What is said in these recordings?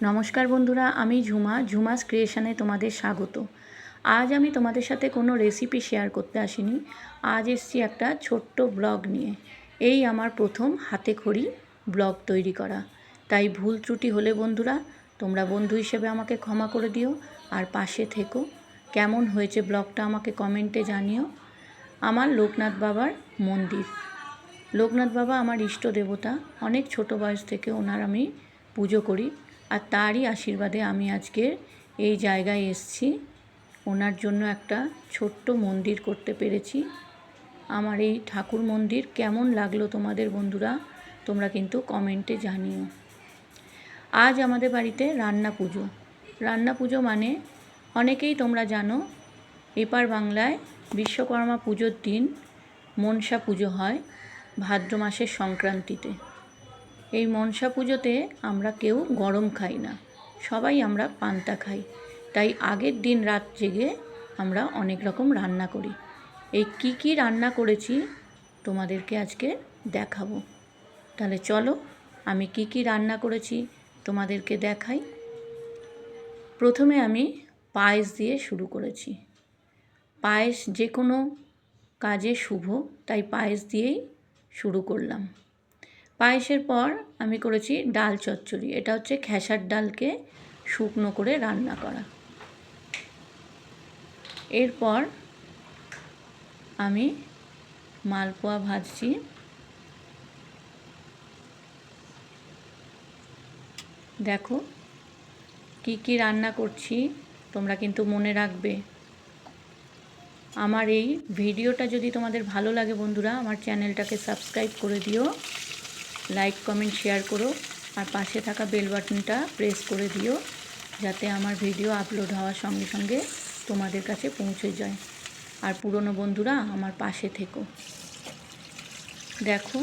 নমস্কার বন্ধুরা, আমি ঝুমাস ক্রিয়েশনে তোমাদের স্বাগত। আজ আমি তোমাদের সাথে কোনো রেসিপি শেয়ার করতে আসিনি। আজ এসেছি একটা ছোট্ট ব্লগ নিয়ে। এই আমার প্রথম হাতে খড়ি ব্লগ তৈরি করা, তাই ভুল ত্রুটি হলে বন্ধুরা তোমরা বন্ধু হিসেবে আমাকে ক্ষমা করে দিও আর পাশে থেকো। কেমন হয়েছে ব্লগটা আমাকে কমেন্টে জানিও। আমার লোকনাথ বাবার মন্দির। লোকনাথ বাবা আমার ইষ্ট দেবতা। অনেক ছোট বয়স থেকে ওনার আমি পুজো করি, আর তারই আশীর্বাদে আমি আজকে এই জায়গায় এসেছি। ওনার জন্য একটা ছোট্ট মন্দির করতে পেরেছি। আমার এই ঠাকুর মন্দির কেমন লাগলো তোমাদের বন্ধুরা, তোমরা কিন্তু কমেন্টে জানিও। আজ আমাদের বাড়িতে রান্না পুজো। রান্না পুজো মানে অনেকেই তোমরা জানো, এপার বাংলায় বিশ্বকর্মা পুজোর দিন মনসা পুজো হয় ভাদ্র মাসের সংক্রান্তিতে। এই মনসা পুজোতে আমরা কেউ গরম খাই না, সবাই আমরা পান্তা খাই। তাই আগের দিন রাত জেগে আমরা অনেক রকম রান্না করি। এই কি রান্না করেছি তোমাদেরকে আজকে দেখাবো। তাহলে চলো আমি কি রান্না করেছি তোমাদেরকে দেখাই। প্রথমে আমি পায়েস দিয়ে শুরু করেছি। পায়েস যে কোনো কাজে শুভ, তাই পায়েস দিয়েই শুরু করলাম। পায়েসের পর আমি করেছি ডাল চচ্চড়ি। এটা হচ্ছে খেসার ডালকে শুকনো করে রান্না করা। এরপর আমি মালপোয়া ভাজছি। দেখো কি রান্না করছি তোমরা কিন্তু মনে রাখবে। আমার এই ভিডিওটা যদি তোমাদের ভালো লাগে বন্ধুরা, আমার চ্যানেলটাকে সাবস্ক্রাইব করে দিও, লাইক কমেন্ট শেয়ার করো, আর পাশে থাকা বেল বাটনটা প্রেস করে দিও, যাতে আমার ভিডিও আপলোড হওয়ার সঙ্গে সঙ্গে তোমাদের কাছে পৌঁছে যায়। আর পুরনো বন্ধুরা আমার পাশে থেকো। দেখো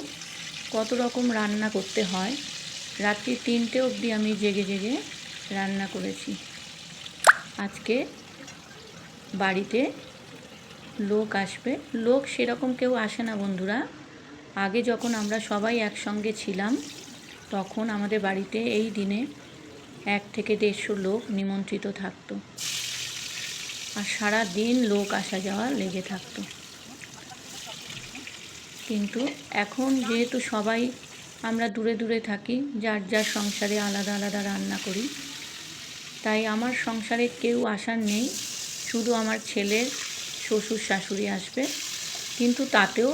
কত রকম রান্না করতে হয়। রাত্রি 3টে অবধি আমি জেগে জেগে রান্না করেছি। আজকে বাড়িতে লোক আসবে। লোক সেরকম কেউ আসে না বন্ধুরা। আগে যখন আমরা সবাই একসঙ্গে ছিলাম তখন আমাদের বাড়িতে এই দিনে 1 থেকে 150 লোক নিমন্ত্রিত থাকতো, আর সারা দিন লোক আসা যাওয়া লেগে থাকতো। কিন্তু এখন যেহেতু সবাই আমরা দূরে দূরে থাকি, যার যার সংসারে আলাদা আলাদা রান্না করি, তাই আমার সংসারে কেউ আসার নেই। শুধু আমার ছেলের শ্বশুর শাশুড়ি আসবে, কিন্তু তাতেও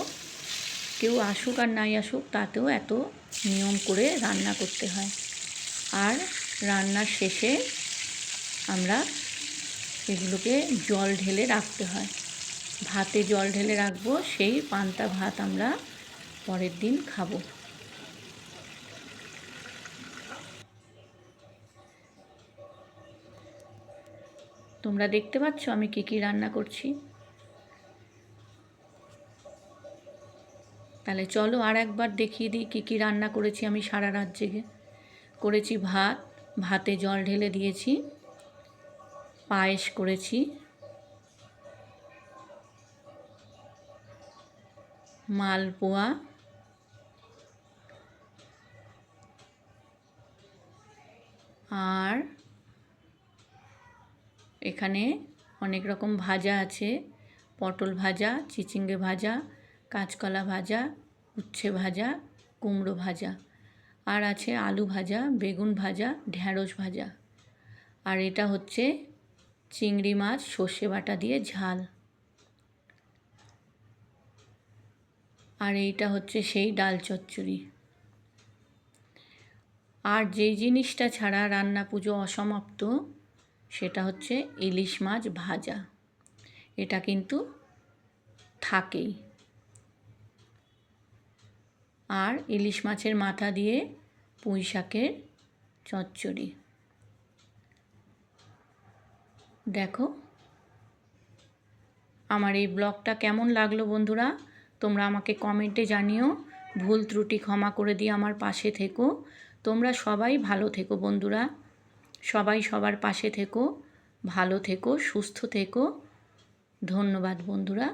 কেউ আসুক আর নাই আসুক তাতেও এত নিয়ম করে রান্না করতে হয়। আর রান্নার শেষে আমরা এগুলোকে জল ঢেলে রাখতে হয়। ভাতে জল ঢেলে রাখবো, সেই পান্তা ভাত আমরা পরের দিন খাবো। তোমরা দেখতে পাচ্ছ আমি কি রান্না করছি। তাহলে চলো আর একবার দেখিয়ে দিই কি রান্না করেছি আমি সারা রাত জেগে। করেছি ভাত, ভাতে জল ঢেলে দিয়েছি। পায়েস করেছি, মালপোয়া, আর এখানে অনেক রকম ভাজা আছে। পটল ভাজা, চিচিঙ্গে ভাজা, কাঁচকলা ভাজা, উচ্ছে ভাজা, কুমড়ো ভাজা, আর আছে আলু ভাজা, বেগুন ভাজা, ঢ্যাঁড়স ভাজা, আর এটা হচ্ছে চিংড়ি মাছ সর্ষে বাটা দিয়ে ঝাল, আর এইটা হচ্ছে সেই ডাল চচ্চড়ি। আর যেই জিনিসটা ছাড়া রান্না পুজো অসমাপ্ত সেটা হচ্ছে ইলিশ মাছ ভাজা। এটা কিন্তু থাকেই। আর ইলিশ মাছের মাথা দিয়ে পুঁই শাকের চচ্চড়ি। দেখো আমার এই ব্লগটা কেমন লাগলো বন্ধুরা, তোমরা আমাকে কমেন্টে জানিও। ভুল ত্রুটি ক্ষমা করে দিয়ে আমার পাশে থেকো। তোমরা সবাই ভালো থেকো বন্ধুরা, সবাই সবার পাশে থেকো, ভালো থেকো, সুস্থ থেকো। ধন্যবাদ বন্ধুরা।